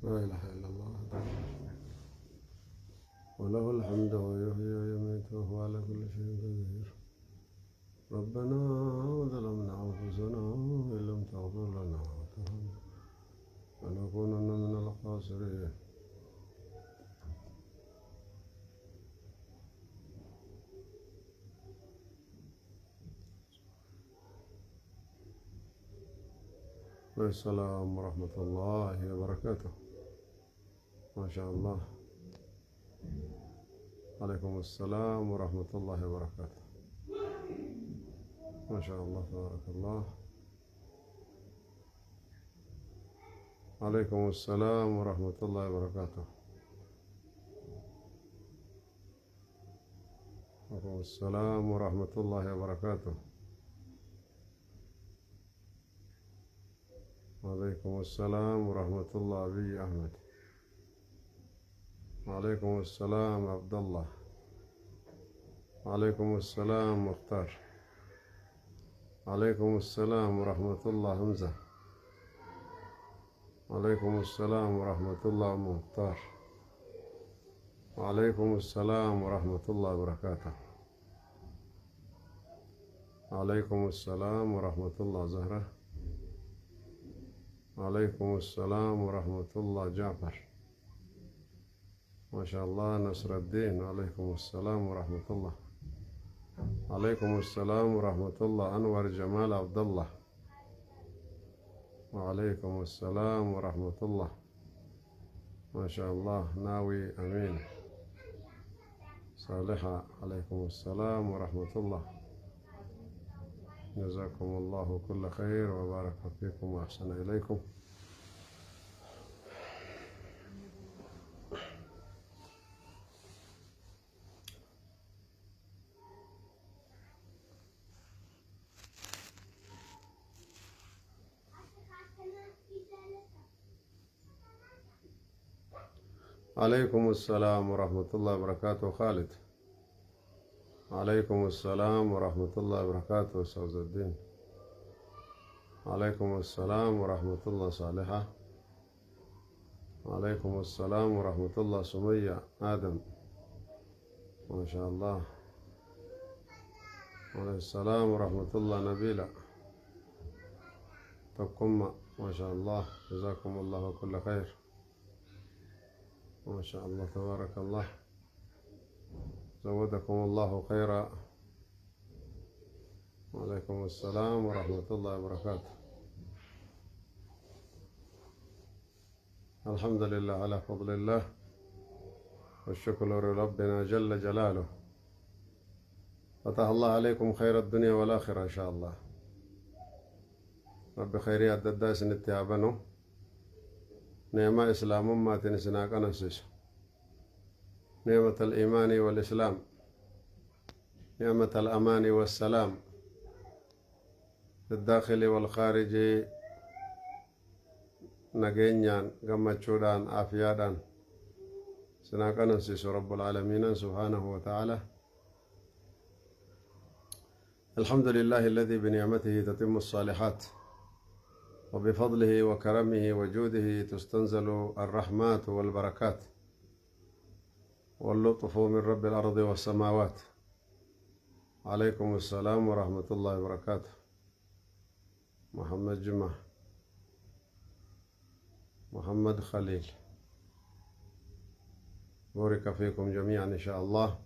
لا إله إلا الله وحده لا شريك له وله الحمد ويحيي ويميت وهو على كل شيء قدير. ربنا ظلمنا أنفسنا وإن لم تغفر لنا وترحمنا لنكونن من الخاسرين. السلام ورحمة الله وبركاته. ما شاء الله. عليكم السلام ورحمة الله وبركاته. ما شاء الله تبارك الله. عليكم السلام ورحمة الله وبركاته. عليكم السلام ورحمة الله وبركاته. عليكم السلام ورحمة الله أبي أحمد. عليكم السلام عبد الله. عليكم السلام مختار. عليكم السلام ورحمة الله حمزة. عليكم السلام ورحمة الله مختار. وعليكم السلام ورحمة الله وبركاته. عليكم السلام ورحمة الله زهرة. عليكم السلام ورحمة الله جعفر. ما شاء الله نصر الدين. عليكم السلام ورحمة الله. عليكم السلام ورحمة الله أنور جمال عبد الله. وعليكم السلام ورحمة الله. ما شاء الله ناوي أمين صالحة. عليكم السلام ورحمة الله. جزاكم الله كل خير وبارك فيكم وأحسن إليكم. عليكم السلام ورحمة الله وبركاته خالد. عليكم السلام ورحمة الله وبركاته أستاذ الدين. عليكم السلام ورحمة الله صالحة. عليكم السلام ورحمة الله سمية آدم. ما شاء الله. عليه السلام ورحمة الله نبيلة تقم. ما شاء الله جزاكم الله كل خير. ما شاء الله تبارك الله. زودكم الله خيرا. وعليكم السلام ورحمة الله وبركاته. الحمد لله على فضل الله والشكر لربنا جل جلاله. فتح الله عليكم خير الدنيا والآخرة إن شاء الله. رب خيري الدداس نتيابنو نعمة إسلام ما تنسناك أنسس. نعمة الإيمان والإسلام. نعمة الأمان والسلام في الداخل والخارج. نجينيان قمتشودان عافيادان سناك أنسس رب العالمين سبحانه وتعالى. الحمد لله الذي بنعمته تتم الصالحات وبفضله وكرمه وجوده تستنزل الرحمات والبركات واللطف من رب الأرض والسماوات. عليكم السلام ورحمة الله وبركاته. محمد جمعة. محمد خليل. بارك فيكم جميعا إن شاء الله.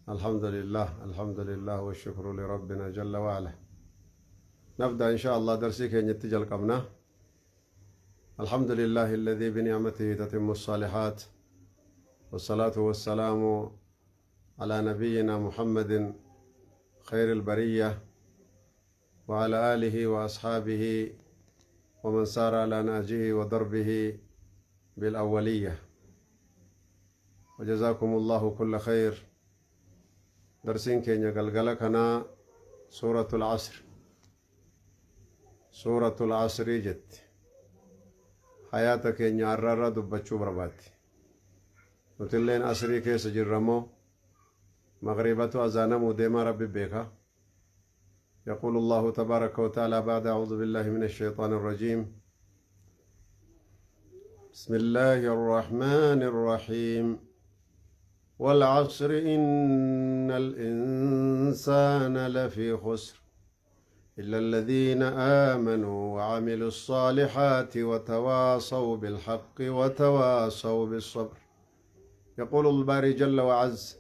الحمد لله الحمد لله والشكر لربنا جل وعلا. نبدأ إن شاء الله درسي كي نتجل قبنا. الحمد لله الذي بنعمته تتم الصالحات والصلاة والسلام على نبينا محمد خير البرية وعلى آله وأصحابه ومن سار على نهجه وضربه بالأولية. وجزاكم الله كل خير. درسين كي نقلقلكنا سورة العصر. سورة العصر جت حياتك نعرر دبتشو برباتي نتلين عصري كيس جرمو مغربة أزانمو ديما ربي بيكا. يقول الله تبارك وتعالى بعد أعوذ بالله من الشيطان الرجيم بسم الله الرحمن الرحيم والعصر إن الإنسان لفي خسر إلا الذين آمنوا وعملوا الصالحات وتواصوا بالحق وتواصوا بالصبر. يقول الباري جل وعز،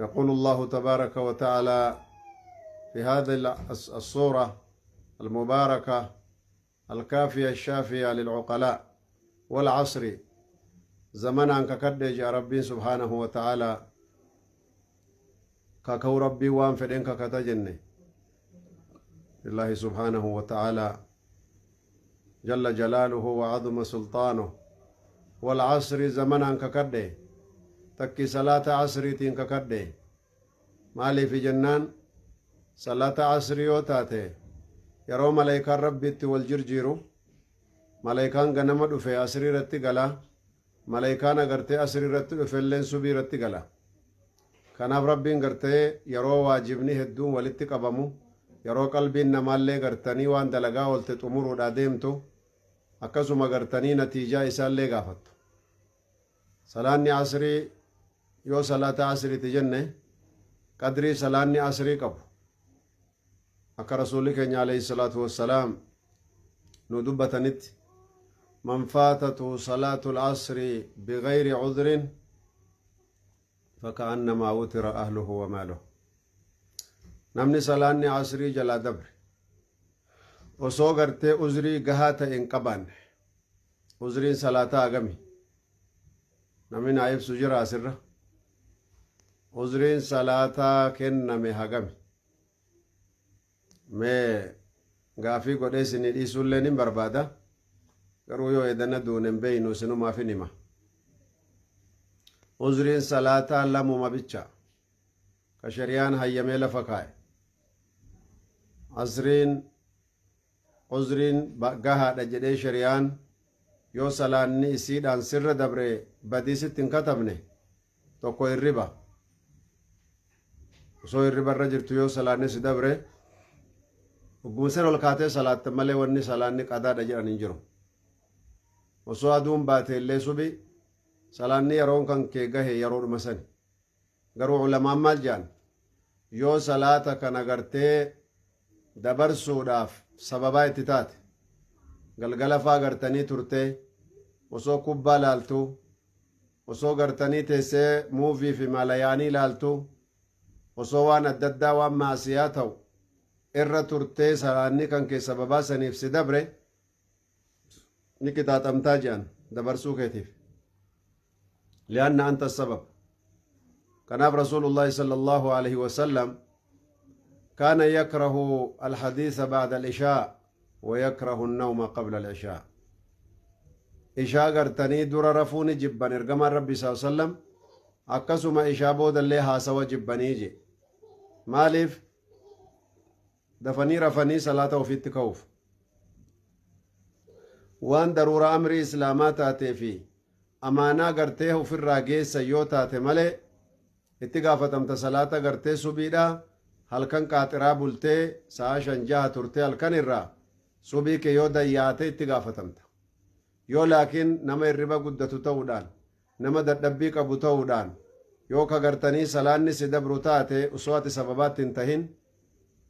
يقول الله تبارك وتعالى في هذه الصورة المباركة الكافية الشافية للعقلاء: والعصر زمنا ككدج ربي سبحانه وتعالى ككو ربي وان فدين ككتجني الله سبحانه وتعالى جل جلاله وعظم سلطانه. والعصر زمنا ككدج تكي صلاة عصريتين ككدج مالي في جنان صلاة عصريوتاته yeroo malaayikaan rabbiitti wal jirjiiru malaayikaan ganama dhufe asrii irratti gala, malaayikaan agartee asrii irratti dhufe illeen subii irratti gala. Kanaaf rabbiin gartee yeroo waajibni hedduun walitti qabamu, yeroo qalbiin namaallee gartanii waan dalagaa oolte xumuruudha deemtu, akkasuma gartanii natiijaa isaallee gaafattu. Salaanni asrii yoo salaata asriiti jenne qadrii salaanni asrii qabu akka rasuulli keenya alayhi salaatu wassalaam nu dubbatanitti: man faatatu salaatu al-asri bigayri cudrin faka'annamaa wutira ahluhu wa maaluhu. namni salaanni asrii jalaa dabre osoo gartee uzrii gahaa ta'e hin qabaanne, uzriin salaataa agami? namni naa ibsu jira asirra? uzriin salaataa kenname hagami? mee gaafii godhee isinii dhiisuullee nin barbaada, garuu yoo edana duune hin beeynu isinumaaf hin hima. uzriin salaataa lamuma bicha ka shariyaan hayyamee lafa kaa'e. asriin uzriin gahaadha jedhee shariyaan yoo salaanni isiidhaan sirra dabre badiisitti hin katabne tokko hirriba. osoo hirribarra jirtu yoo salaanni si dabre uggumseen ol kaatee salaatte malee wanni salaanni qadaadha jedhan hin jiru. osoo aduun baate illee subi salaanni yeroon kan kee gahe yeroodhuma sani. garuu ulamaan maal jedhan? yoo salaata kana gartee dabarsuudhaaf sababaa itti taate, galgala faa gartanii turtee osoo kubbaa laaltuu, osoo gartanii teessee muuvii fi malayaanii laaltuu, osoo waan adda addaa waan maasiyaa ta'u irra turtee salaanni kan kee sababaa saniif si dabre ni qixaaxamtaa jedhan dabarsuu keetiif. li'anna anta sabab. kanaaf rasuulullaahi sallallahu alaihi wasallam كان يكره الحديث بعد العشاء ويكره النوم قبل العشاء. عشاء قرتني در رفوني جبن ارقم ربي صلى الله عليه وسلم akkasuma ishaa booda illee haasawa jibbanii je. maaliif? dafanii rafanii salaata ofitti ka'uuf. waan daruura amrii islaamaa taatee fi amaanaa gartee ofirraa geessa yoo taate malee itti gaafatamta. salaata gartee subiidha halkan qaaxiraa bultee sa'a 5-6 turtee halkan irraa subii kee yoo dayyaate itti gaafatamta. yoo laakiin nama hirriba guddatu ta'uudhaan, nama dadhabbii qabu ta'uudhaan yoo ka gartanii salaanni si dabru taate osoo ati sababaatti hin tahin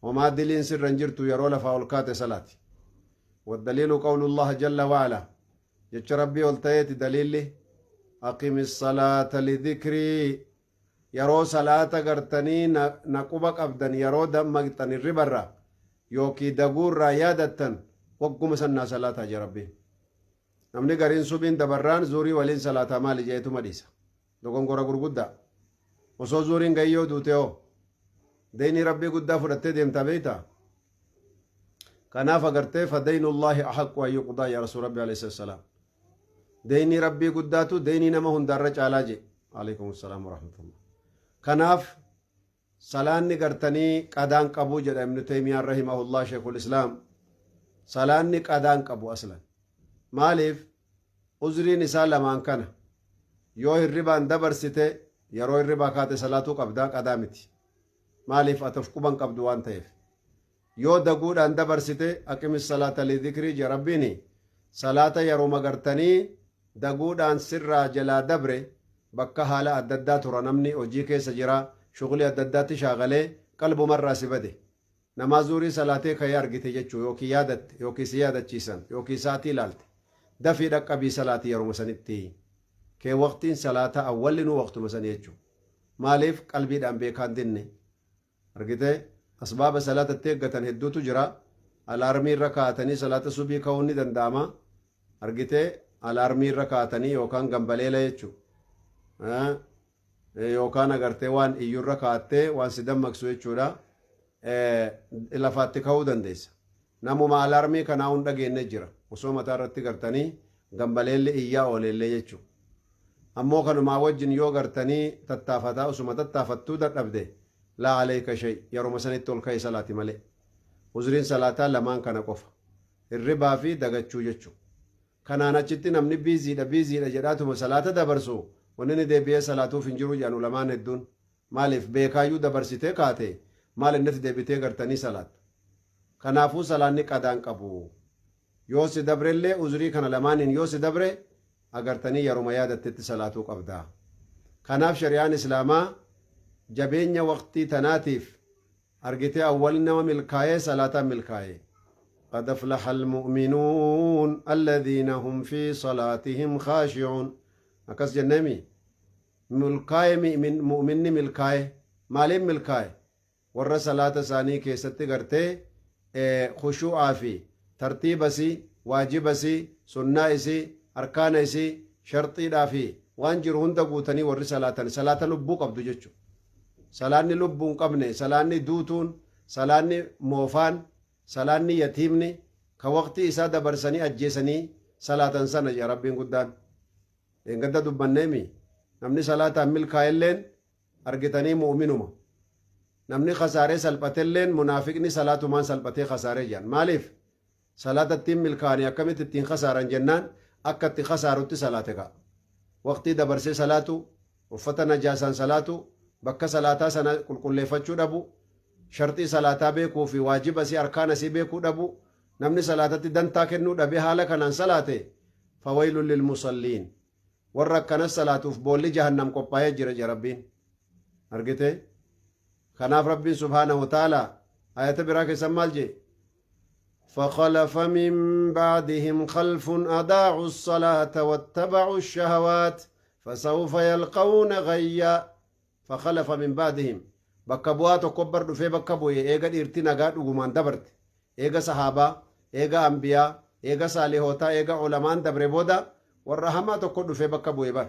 homaa diliin sirra hin jirtu yeroo lafaa ol kaate salaati. والدليل قول الله جل وعلا جتش ربي والتيت دليل أقم الصلاة لذكري. يرو صلاة قرتني نقوبك أبدن يرو دمقتن الربرة يوكي دقور رايادتن وقم سنة صلاة جي ربي. نمني قرين سبين دبران زوري ولين صلاة مالي جيتو مديسة دوكم قرى قرقودة وصو زورين قيو دوتيو ديني ربي قدى فرطي ديمتا بيتا. kanaaf agartee fadaynullaahi axaqqu an yuqdaa yaa rasuul rabbi alayhi salaam. deynii rabbii guddaatu deynii nama hundaarra caalaa je. alaykum assalaam warahmatullah. kanaaf salaanni gartanii qadaan qabuu jedha ibnu taymiyaan rahimahullah sheekul islaam. salaanni qadaan qabu aslan. maaliif? uzriin isaa lamaan kana yoo hirribaan dabarsite yeroo hirribaa kaate salaatuu qabdaa qadaa miti. maaliif? ataf quban qabdu waan ta'eef. yoo daguudhaan dabarsite aqimis salaata lidikrii je rabbiini salaata yeroo magartanii daguudhaan sirraa jalaa dabre bakka haala adda addaa tura namni hojii keessa jira shughuli adda addaatti shaagalee qalbumarraa si bade namaa zuurii salaatee ka'ee argite jechuu yookiin yaadatte yookiin si yaadachiisan yookiin saatii ilaalte dafii dhaqqabii salaatii yeroo sanitti kee waqtiin salaata awwallinuu waqtuma sanii jechuu maaliif qalbiidhaan beekaan dinne argite asbaaba salaatatti eeggatan hedduutu jira alaarmii irra kaa'atanii salaata subii ka'uun ni danda'ama argite alaarmii irra kaa'atanii yookaan gambaleela jechuu yookaan agartee waan iyyurra kaa'attee waan si dammaqsu jechuudha lafaatti ka'uu dandeessa namuma alaarmii kanaa hun dhageenne jira osoo mataa irratti gartanii gambaleelli iyyaa ooleellee jechuu ammoo kanumaa wajjin yoo gartanii tattaafataa osuma tattaafattuu dadhabde laa aleeka shay yeruma sanitti ol ka'e salaati malee uzriin salaataa lamaan kana qofa hirribaa fi dagachuu jechuu kanaan achitti namni biiziidha jedhaatuma salaata dabarsu wanni ni deebi'ee salaatuuf hin jiru jedhan ulamaan hedduun maaliif beekaayyuu dabarsitee kaate maal innati deebitee gartanii salaata kanaafuu salaanni qadaan qabu yoo si dabrellee uzrii kana lamaaniin yoo si dabre agartanii yeruma yaadattetti salaatuu qabda kanaaf shari'aan islaamaa jabeenya waqtii tanaatiif argitee awwalli nama milkaa'ee salaataan milkaa'ee قد أفلح المؤمنون الذين هم في صلاتهم خاشعون أكس جنمي ملكاي من مؤمن ملكاي مالين ملكاي ور صلاة ثاني كيست غرتي خشوع في ترتيب سي واجب سي سنة سي أركان سي شرطي دافي وانجر هند قوتني ور صلاة لبو قبض جچو صلاة لبو قبني صلاة دوتون صلاة موفان salaanni yatiimni ka waqtii isaa dabarsanii ajjeesanii salaatan sana ya rabbiin guddaan engadda dubbanneemi namni salaataan milkaa'elleen argitanii mu'minuma namni khasaaree salphatelleen munaafiqni salaatumaan salphatee khasaaree jedhan maaliif salaatattiin milkaa'anii akkamitti ittiin khasaaran jennaan akka itti khasaarutti salaate ka'a waqtii dabarsee salaatu uffata najaasaan salaatu bakka salaataa sana qulqulleeffachuu dhabu shartii salaataa beekuu fi waajiba si arkaana si beekuu dhabu namni salaatatti dantaa kennuu dhabe haala kanaan salaate fawaylun lilmusalliin warra akkanas salaatuuf boolli jahannam qophaa'ee jira je rabbiin argite kanaaf rabbiin subhaanahu wa ta'ala ayata biraa keessan maal je فخلف من بعدهم خلف أضاعوا الصلاة واتبعوا الشهوات فسوف يلقون غيا فخلف من بعدهم bakka bu'aa tokko bar dhufee bakka bu'e eega dhiirti nagaa dhugumaan dabarte eega sahaabaa eega ambiyaa eega saalihootaa eega ulamaan dabre booda warra hamaa tokko dhufee bakka bu'e bar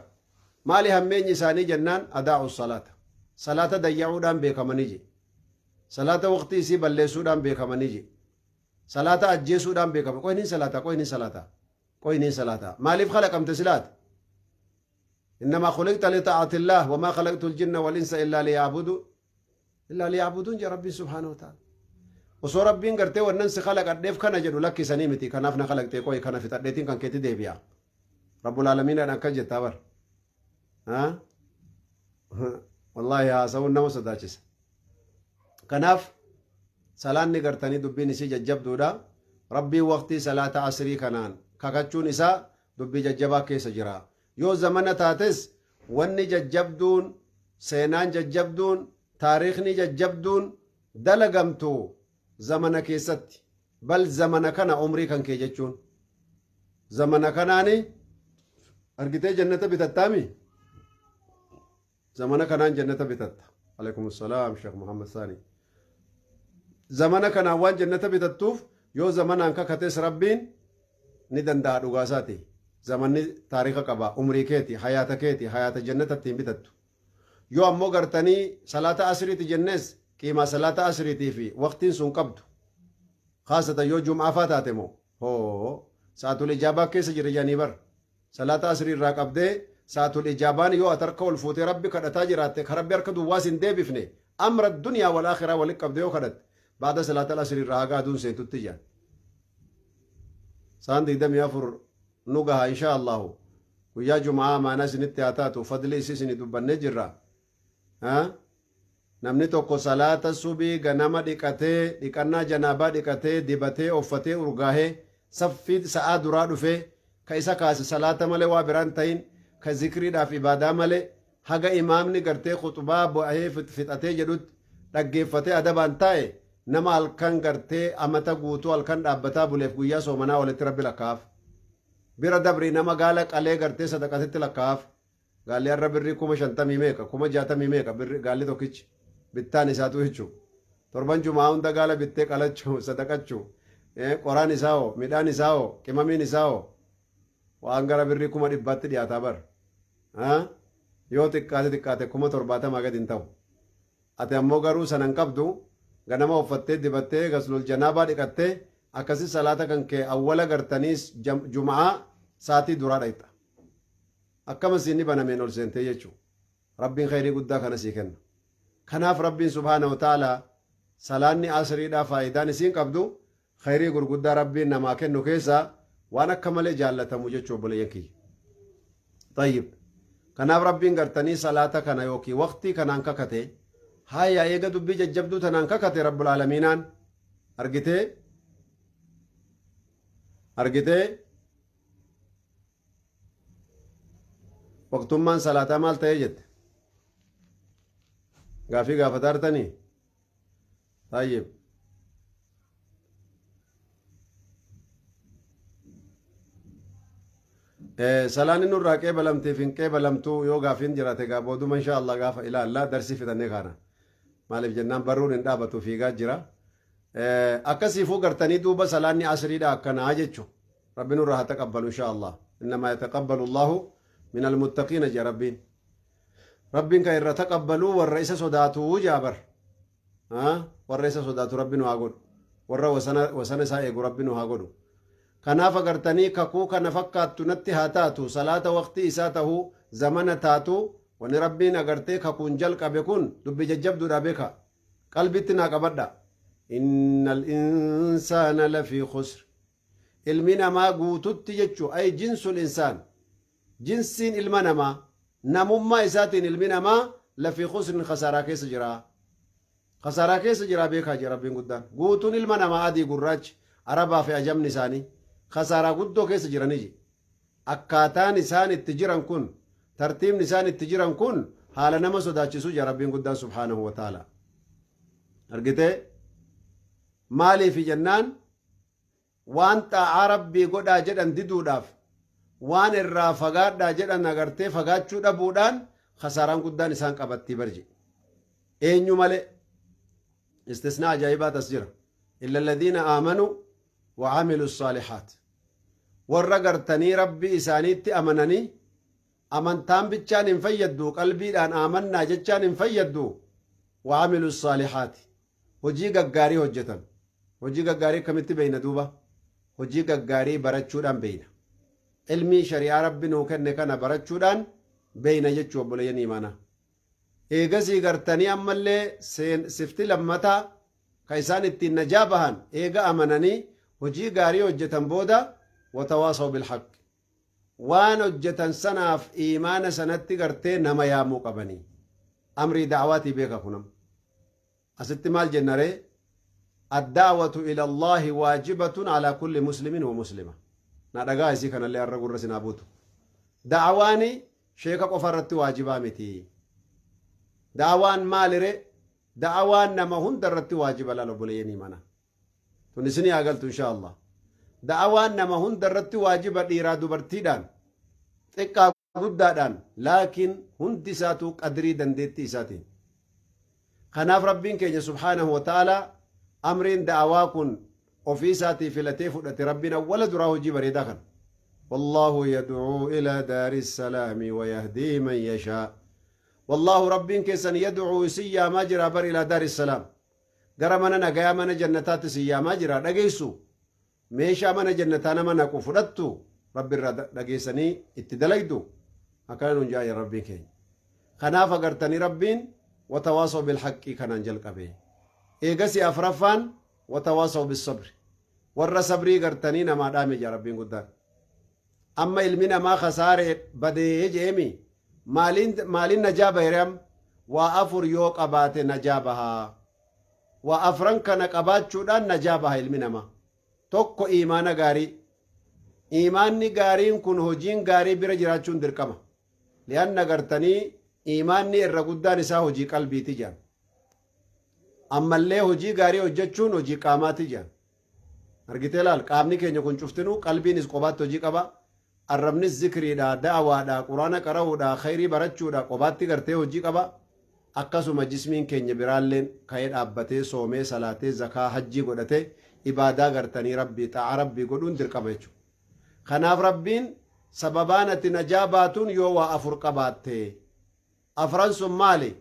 maali hammeenyi isaanii jennaan adaa'u salaata dayya'uudhaan beekamanii je salaata waqtii isii balleessuudhaan beekamanii je salaata ajjeesuudhaan beekama qoyniin salaata maaliif khalaqamte silaate innamaa khuliqta lixaa'atillah wamaa khalaqtu aljinna walinsa illaa liya'budu إلا ليعبدون جا ربي سبحانه وتعالى وصو ربين قرتي وننس خلق الديف كان جدو لك سنيمتي كنافنا خلق تيكوي كان في ترديتين كان كيتي ديبيا رب العالمين أنا كجت تابر ها والله يا سوون نمو صداچس كناف سلان نقرتني دبين سي ججب دودا ربي وقتي صلاة عصري كنان كاكاچون إسا دبي ججبا كيس جرا يو زمن تاتس وني ججبدون سينان ججبدون taariikhni jajjabduun dalagamtu zamana keessatti bal zamana kana umrii kan kee jechuun zamana kanaani argitee jannata bitattaami zamana kanaan jannata bitatta alaykum assalaam sheekh muhammad sani zamana kanaan waan jannata bitattuuf yoo zamanaan kakates rabbiin ni danda'a dhugaasaati zamanni taariikha qaba umrii keeti hayaata jannata ittiin bitattu yoo ammoo gartanii salaata asriiti jennes qiimaa salaata asriitii fi waqtiin sun qabdu khaasatan yoo jum'aa faa taate moo sa'atul ijaabaa keessa jira janii bar salaata asrii irraa qabdee sa'atul ijaabaan yoo ati harka ol fuutee rabbi kadhataa jiraatte ka rabbi harka duwwaas hin deebifne amra dunyaa wal akhiraa walitti qabdee yoo kadhatte baada salaata asrii irraa haga aduun seentutti jaan sa'aan 24 nu gaha inshaa allahu guyyaa jum'aa maanaa isinitti haa taatu fadli isii isinii dubbannee jirra namni tokko salaata subii ganama dhiqatee dhiqannaa janaabaa dhiqatee dibatee uffatee urgaahee saffii sa'aa duraa dhufee ka isa kaase salaata malee waa biraan ta'in ka zikriidhaaf ibaadaa malee haga imaamni gartee khuxubaa bo'ee fixatee jedhutti dhaggeeffatee adabaan taa'e nama halkan gartee amata guutuu halkan dhaabbataa buleef guyyaa soomanaa walitti rabbi lakkaaf bira dabrii nama gaala qalee gartee sadaqatitti lakkaaf gaalli har'a birrii 50,000 meeqa 60,000 meeqa birri gaalli tokkichi bittaan isaatu jechuu torban jumaa hunda gaala bittee qalachuu sadaqachuu qoraan isaa hoo midhaan isaa hoo qimamiin isaa hoo waan gara birrii 100,000 dhiyaataa bar yoo xiqqaate 70,000 gadi hin ta'u ati ammoo garuu sanan qabdu ganama uffattee dibattee gaslul janaabaa dhiqattee akkasi salaata kan kee awwala gartaniis jumaa saatii duraa dhayxa akkama siinni banameen ol seentee jechuu rabbiin khayrii guddaa kana sii kenna kanaaf rabbiin subhaanahu wa ta'ala salaanni asriidhaa faayidaan isiin qabdu khayrii gurguddaa rabbiin namaa kennu keessaa waan akka malee jaallatamu jechuu obboleeyyan kiyya tayyib kanaaf rabbiin gartanii salaata kana yookiin waqtii kanaan kakate haya eega dubbii jajjabduu tanaan kakate rabbul aalamiinaan argitee waqtummaan salaataa maal ta'ee jette gaafii gaafataa jirtanii tayyib salaanni nurraa qeebalamteef hin qeebalamtuu yoo gaafiin jiraate booduma insha Allah gaafa ilaallaa darsii fitannee kaana maaliif jennaan barruun hin dhaabatu fiigaa jira akkasiifuu gartanii duuba salaanni asriidha akkanaa jechu rabbi nurraa haa taqabbalu insha Allah innamaa yataqabbalu Allahu min almuttaqiina jee rabbiin kan irra taqabbaluu warra isa sodaatuu jaabar warra isa sodaatu rabbi nu haa godhu warra wasana isaa eegu rabbi nu haa godhu kanaaf agartanii kakuu kana fakkaattu natti haa taatu salaata waqtii isaa tahuu zamana taatu wani rabbiin agartee kakuun jalqabe kun dubbi jajjabduudha beeka qalbitti naa qabadha innal insaana lafii khusr ilmi namaa guututti jechuu ay jinsul insaan jinsiin ilma namaa namummaa isaatiin ilmi namaa lafii khusrin khasaaraa keessa jira khasaaraa keessa jira beekaa jee rabbiin guddaan guutuun ilma namaa adii gurraachi arabaa fi ajamni isaanii khasaaraa guddoo keessa jiranii akkaataan isaan itti jiran kun tartiibni isaan itti jiran kun haala nama sodaachisuu jee rabbiin guddaan subhaanahu wa ta'ala argitee maaliif jennaan waan xaa'aa rabbii godhaa jedhan diduudhaaf waan irraa fagaadhaa jedhan agartee fagaachuu dhabuudhaan khasaaraan guddaan isaan qabattii barje eenyu malee istisnaa ajaa'ibaa tas jira illa alladhiina aamanuu wa camilu saalihaat warra gartanii rabbii isaaniitti amananii amantaan bichaan hin fayyaddu qalbiidhaan aamannaa jechaan hin fayyaddu wa camilu saalihaati hojii gaggaarii hojjetan hojii gaggaarii akkamitti beeyna duuba hojii gaggaarii barachuudhaan beeyna ilmii shari'aa rabbi nuu kenne kana barachuudhaan beeyna jechuu obboleeyyan imaanaa eegasii gartanii ammallee sifti lammataa ka isaan ittiin najaa bahan eega amananii hojii gaarii hojjetan booda watawaasaw bilhaq waan hojjetan sanaaf iimaana sanatti gartee nama yaamuu qabanii amrii dacwaatii beeka kunam asitti maal jennaree addaawatu ila allaahi waajibatun alaa kulli muslimin wa muslima na dhagaa isii kanallee har'a gurra sinaa buutu da'awaani sheeka qofa irratti waajibaa miti da'awaan maalire da'awaan nama hunda irratti waajiba laala obboleeyyanii mana tun isinii agaltu insha Allah da'awaan nama hunda irratti waajiba dhiiraa dubartiidhaan xiqqaa guddaadhaan laakiin hundi isaatu qadrii dandeettii isaatiin kanaaf rabbiin keenya subhaanahu wa ta'ala amriin da'awaa kun ofii isaatii filatee fudhate rabbiin awwala duraa hojii bareedaa kan wallaahu yad'uu ilaa daari salaami wa yahdii man yashaa wallaahu rabbiin keessan yad'uu isin yaamaa jira bar ilaa daari salaam gara mana nagayaa mana jannataatti isin yaamaa jira dhageessu meeshaa mana jannataa nama naqu fudhattu rabbi irraa dhageessanii itti dalaydu akkana nun jaaya rabbiin keenya kanaaf agartanii rabbiin watawaasaw bilhaqqii kanaan jalqabe eegasi afraffaan watawaasaw bisabri warra sabrii gartanii namaa dhaame jaa rabbiin guddaan amma ilmi namaa khasaare badee jeemi maaliin najaa bahiram waa afur yoo qabaate najaa bahaa waa afran kana qabaachuudhaan najaa baha ilmi namaa tokko iimaana gaarii iimaanni gaariin kun hojiin gaarii bira jiraachuun dirqama li'anna gartanii iimaanni irra guddaan isaa hojii qalbiiti jedhan ammallee hojii gaarii hojjechuun hojii qaamaati jedhan argitee laal qaamni keenya kun cuftinuu qalbiinis qobaatti hojii qaba arrabnis zikriidha da'awaadha quraana qara'uudha khayrii barachuudha qobaatti gartee hojii qaba akkasuma jismiin keenya biraalleen ka'ee dhaabbatee soomee salaatee zakaa hajjii godhatee ibaadaa gartanii rabbii xaa'a rabbii godhuun dirqama jechuudha kanaaf rabbiin sababaan ati najaa baatuun yoo waa afur qabaatte afran sun maali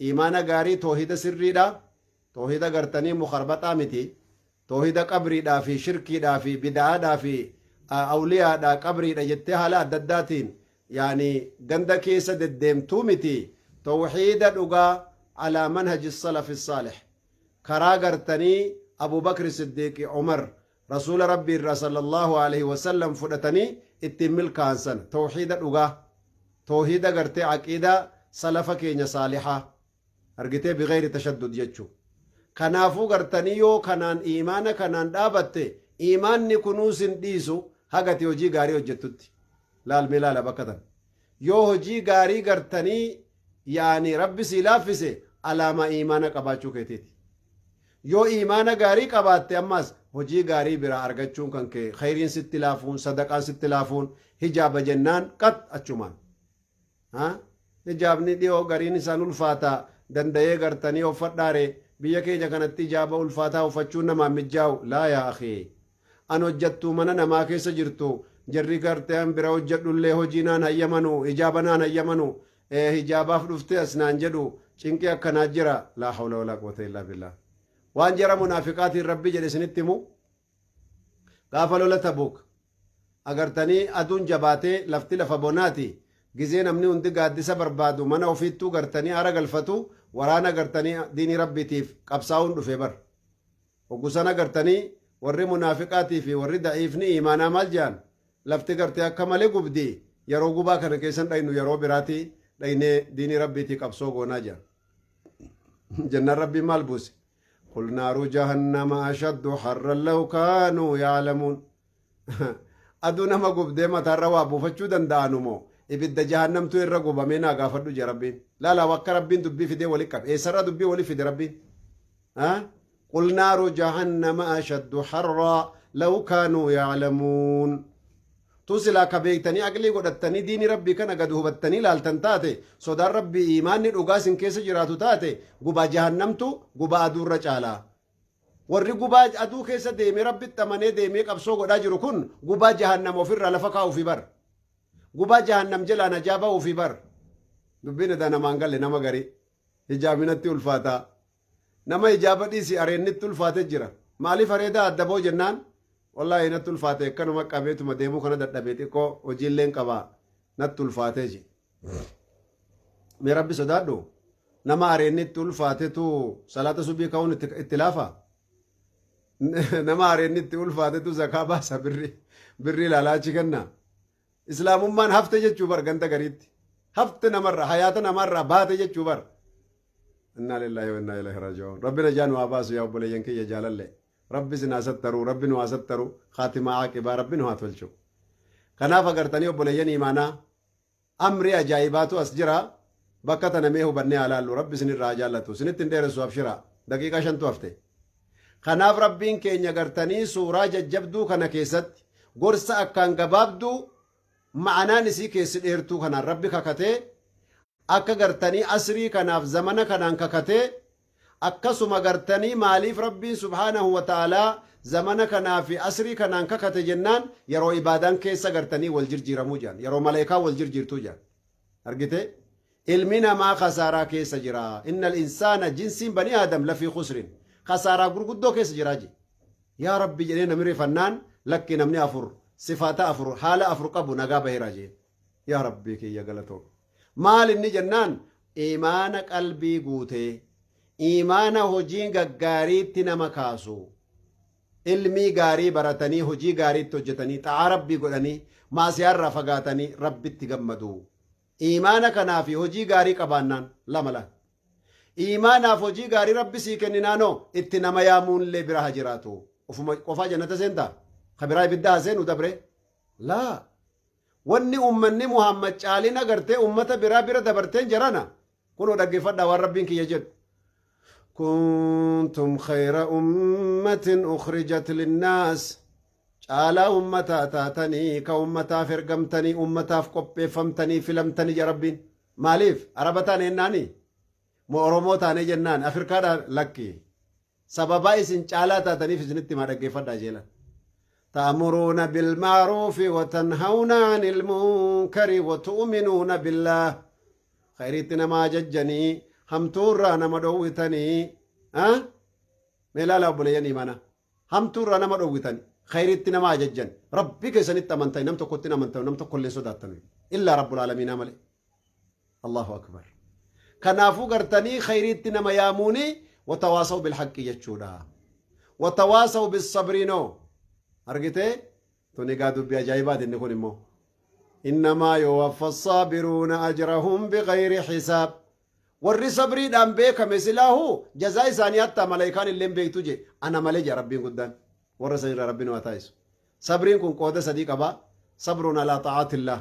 iimaana gaarii toohida sirriidha toohida gartanii mukarbaxaa miti toohida qabriidhaa fi shirkiidhaa fi bida'aadhaa fi awliyaadhaa qabriidha jettee haala adda addaatiin yaani ganda keessa deddeemtuu miti tawxiida dhugaa alaa manhaji salafi saalix karaa gartanii abu bakri siddiiqi umar rasuula rabbii irraa sallallahu alaihi wasallam fudhatanii ittiin milkaansan tawxiida dhugaa tawxiida gartee aqiidaa salafa keenya saalixaa argitee bigayri tashaddud jechuu kanaafuu gartanii yoo kanaan iimaana kanaan dhaabatte iimaanni kunuu sin dhiisu hagati hojii gaarii hojjettutti laalmee laala bakka tan yoo hojii gaarii gartanii yaani rabbi sii laaffise alaamaa iimaana qabaachuu keetiiti yoo iimaana gaarii qabaatte ammas hojii gaarii biraa argachuun kan kee khayriin sitti laafuun sadaqaan sitti laafuun hijaaba jennaan qat achumaan hijaabni dhiyoo gariin isaan ulfaataa danda'ee gartanii uffadhaare biyya keenya kanatti hijaaba ulfaataa uffachuun namaan mijjaa'u laa yaa akhi an hojjattu mana namaa keessa jirtu jarri gartee an bira hojjedhullee hojii naan hayyamanu hijaaba naan hayyamanu hijaabaaf dhufte as naan jedhu cinqii akkanaa jira laa hawla walaa quwwata illaa billah waan jara munaafiqaatiin rabbi jedhe isinitti himu gaafa lola Tabuuk agartanii aduun jabaatee lafti lafa bonaati gizee namni hundi gaaddisa barbaadu mana ofiittuu gartanii ara galfatu waraana gartanii diinii rabbiitiif qabsaa'uun dhufe bar oggusana gartanii warri munaafiqaatii fi warri da'iifni iimaanaa maal jedhan lafti gartee akka malee gubdi yeroo gubaa kana keessan dhaynu yeroo biraati dhaynee diinii rabbiitii qabsoo goonaa jedhan jennaan rabbiin maal buuse قل نار جهنم أشد حرا لو كانوا يعلمون أدو نما قبدي ما تروا بوفتشو دندانمو إبدا جهنم تو الرقب مينا غافردو جا ربين لا وك ربين دبي في دي ولكب إيه سر دبي ولي في دي ربين قل نار جهنم أشد حرا لو كانوا يعلمون توسلا كبيتني أقلي قدتني ديني ربي كان قد هبتني لالتن تاتي صدار ربي إيماني رقاسن كيس جراتو تاتي قبا جهنمتو قبا أدو رجالا warri gubaa aduu keessa deemee rabbitti amanee deemee qabsoo godhaa jiru kun gubaa jahannam ofirraa lafa kaa'uu fi bar gubaa jahannam jalaa najaaba ofii bar dubbiin edaa namaan galle nama garii hijaabinatti ulfaataa nama hijaaba dhiisi areennitti ulfaatee jira maaliif areedaa adda boo jennaan wallaahi natti ulfaate akkanuma qabeetuma deemuu kana dadhabee xiqqoo hojiilleen qabaa natti ulfaatee ji mee rabbi sodaadhu nama areennitti ulfaatetu salaata subii ka'uun itti laafa nama areennitti ulfaatetu zakaa baasa birrii ilaalaachi kenna islaamummaan hafte jechuu bar ganda gariitti hafte namarra hayaata namarra baate jechuu bar innaa lillaahi wa innaa ilaihi raaji'uun rabbi najaan waa baasu yaa obboleeyyan kiyya jaalalle rabbi sin hasattaru rabbi nu hasattaru khaatimaa aaqibaa rabbi nu haa tolchu kanaaf agartanii obboleeyyan imaanaa amri ajaa'ibaatu as jira bakka tana mee hubannee alaallu rabbi sinirraa jaallatu sinitti hin dheeressu abshira daqiiqaa 5 hafte kanaaf rabbiin keenya gartanii suuraa jajjabduu kana keessatti gorsa akkaan gabaabduu ma'anaan isii keessi dheertuu kanaan rabbi kakatee akka gartanii asrii kanaaf zamana kanaan kakatee akkasuma gartanii maaliif rabbiin subhaanahu wa ta'aalaa zamana kanaa fi asrii kanaan kakate jennaan yeroo ibaadaan keessa gartanii wal jirjiiramuu jiran yeroo maleekaa wal jirjiirtuu jiran argite ilmi namaa khasaaraa keessa jira innal insaana jinsiin bani aadam lafii khusrin khasaaraa gurguddoo keessa jiraa je yaa rabbi jedhee namni rifannaan lakki namni afur sifaata afur haala afur qabu nagaa baheeraa je yaa rabbii kiyya galatoo maal inni jennaan imaana qalbii guutee imaana hojiin gaggaariitti nama kaasu ilmii gaarii baratanii hojii gaariitti hojjetanii xa'a rabbii godhanii maasiyaarraa fagaatanii rabbitti gammadu imaana kanaaf hojii gaarii qabaannaan lama la imaanaaf hojii gaarii rabbi sii kenninaanoo itti nama yaamuunillee bira haa jiraatu ofuma qofaa jannata seentaa kabiraa ibiddaa seenu dabre لا wanni ummanni muhammad caalina gartee ummata biraa bira dabarteen jarana kunoo dhaggeeffadhaa waan rabbiin kiyya jedhu kuntum khayra ummatin ukhrijat linnaas caalaa ummataa taatanii ka ummataaf ergamtanii ummataaf qopheeffamtanii filamtanii ja rabbiin maaliif araba taane jennaani moo oromoo taane jennaan afrikaadha lakki sababaa isin caalaa taataniif isinitti maa dhaggeeffadhaa jeelan تأمرون بالمعروف وتنهون عن المنكر وتؤمنون بالله خيرتنا ما ججني هم تورانا مدوتني ملا لا بليني مانا هم تورانا مدوتني خيرتنا ما ججن ربك سنت منتي نم تقتنا منتي نم تقول سوداتني إلا رب العالمين عملي الله أكبر كنافو قرتني خيرتنا ما ياموني وتواصوا بالحق يجودا وتواصوا بالصبرينو أرجته توني قادوا بأجايبات إن يكون مو إنما يوفى الصابرون أجرهم بغير حساب ورّي صبري دام بيك مثله جزاء ثانيات ملايكان اللي بيكتوجي أنا ملج ربي قدام ورّسين ربنا وتايس صبرين كن قودة صديق أبا صبرنا على طاعة الله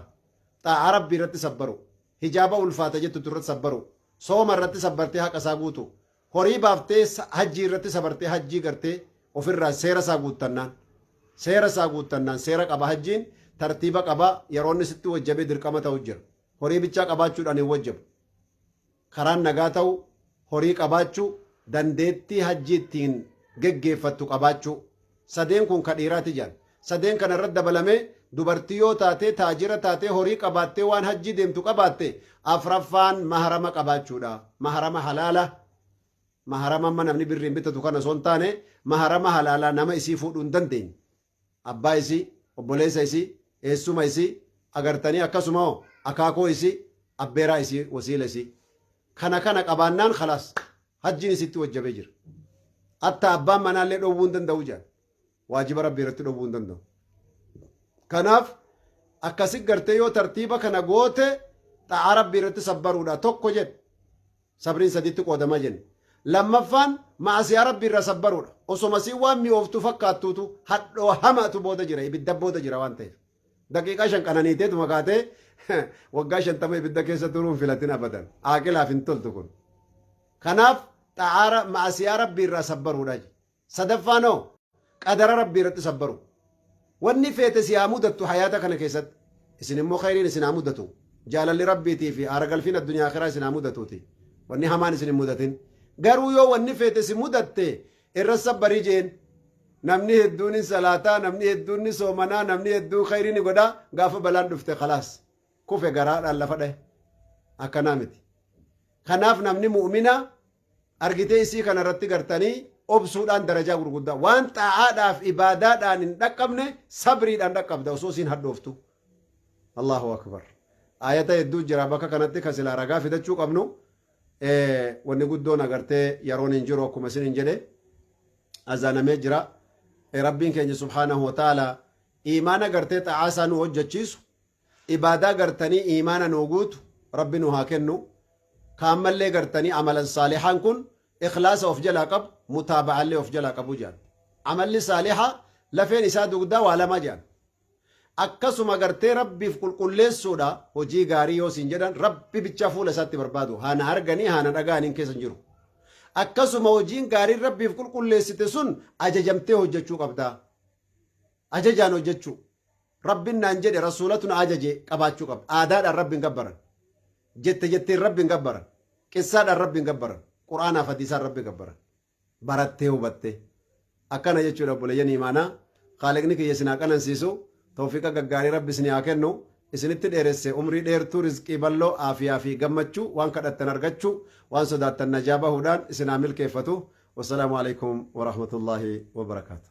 طاعة ربي رت صبروا هجابة والفاتجة تترت صبروا صوم رت صبرتها كسابوتو هوري بافتي حجي رت صبرتي حجي کرتے وفر سيرا سابوتنان seera isaa guuttannaan seera qaba hajjiin tartiiba qaba yeroonni sitti wajjabee dirqama ta'u jira horii bichaa qabaachuudhaan hin wajjabu karaan nagaa ta'u horii qabaachuu dandeettii hajjii ittiin geggeeffattu qabaachuu sadeen kun ka dhiiraati jaan sadeen kana irratti dabalamee dubartii yoo taatee taajira taatee horii qabaattee waan hajjii deemtu qabaatte afraffaan maharama qabaachuudha maharama halaala maharama amma namni birriin bitatu kana osoo hin taane maharama halaalaa nama isii fuudhuu hin dandeenye abbaa isii obboleessa isii eessuma isii agartanii akkasuma akaakoo isii abbeeraa isii wasiila isii kana qabaannaan khalaas hajjiin isitti wajjabee jira hatta abbaan manaallee dhowwuu hin danda'u jaan waajiba rabbii irratti dhowwuu hin danda'u kanaaf akkasi gartee yoo tartiiba kana goote xa'a rabbii irratti sabbaruudha tokko jedhe sabriin sadiitti qoodamaa jenne lammaffaan maasiyaa rabbii irra sabbaruudha osoma sii waan mi'ooftu fakkaattuutu hadhoo hamaatu booda jira ibidda booda jira waan ta'eef daqiiqaa 5 qananiiteetu makaatee waggaa 50 ibidda keessa turuun filatin abadan aaqilaaf hin toltu kun kanaaf xa'a maasiyaa rabbii irra sabbaruudha sadaffaanoo qadara rabbii irratti sabbaru wanni feete si haa mudattu hayaata kana keessatti isin immoo khayriin isin haa mudatu jaalalli rabbiitii fi aara galfiin addunyaa akhiraa isin haa mudatuuti wanni hamaan isin hin mudatin garuu yoo wanni feete si mudatte irra sabbarii jeen namni hedduun salaataa namni hedduun soomanaa namni hedduun khayriin godhaa gaafa balaan dhufte khalaas kufe garaadhaan lafa dhahe akkanaa miti kanaaf namni mu'mina argitee isii kana irratti gartanii obsuudhaan darajaa gurguddaa waan xaa'aadhaaf ibaadaadhaan hin dhaqqabne sabriidhaan dhaqqabda osoo isiin hadhooftu allahu akbar ayata hedduu jira bakka kanatti kan silaa ragaa fidachuu qabnu wanni guddoon agartee yeroon hin jiru akkuma isin hin jedhe azaanamee jira rabbiin keenya subhaanahu wa ta'ala iimaana gartee xaa'aasaa nu hojjechiisu ibaadaa gartanii iimaana nuu guutu rabbi nu haa kennu kaammallee gartanii amalan saalihaan kun ikhlaasa of jalaa qabu mutaaba'allee of jalaa qabu jaan amalli saaliha lafeen isaa dugdaa waa lama jaan akkasuma gartee rabbiif qulqulleessuudha hojii gaarii yoo siin jedhan rabbi bichaa fuula isaatti barbaadu haana arganii haana dhaga'aniin keessa jiru akkasuma hojiin gaariin rabbiif qulqulleessite sun ajajamtee hojjechuu qabda ajajaan hojjechuu rabbin naan jedhe rasuulatun ajaje qabaachuu qabda aadaadhaan rabbiin gabbaran jetteen rabbiin gabbaran qissaadhaan rabbiin gabbaran quraanaaf hadiisaan rabbi gabbaran barattee hubatte akkana jechuudha obboleeyyan imaanaa khaliqni kiyya isin haa qanansiisu tawfiiqa gaggaarii rabbi isin haa kennu isinitti dheeresse umrii dheertuu rizqii balloo aafiyaa fi gammachuu waan kadhattan argachuu waan sodaattan najaa bahuudhaan isin haa milkeeffatu wassalaamu alaikum warahmatullaahi wabarakaatu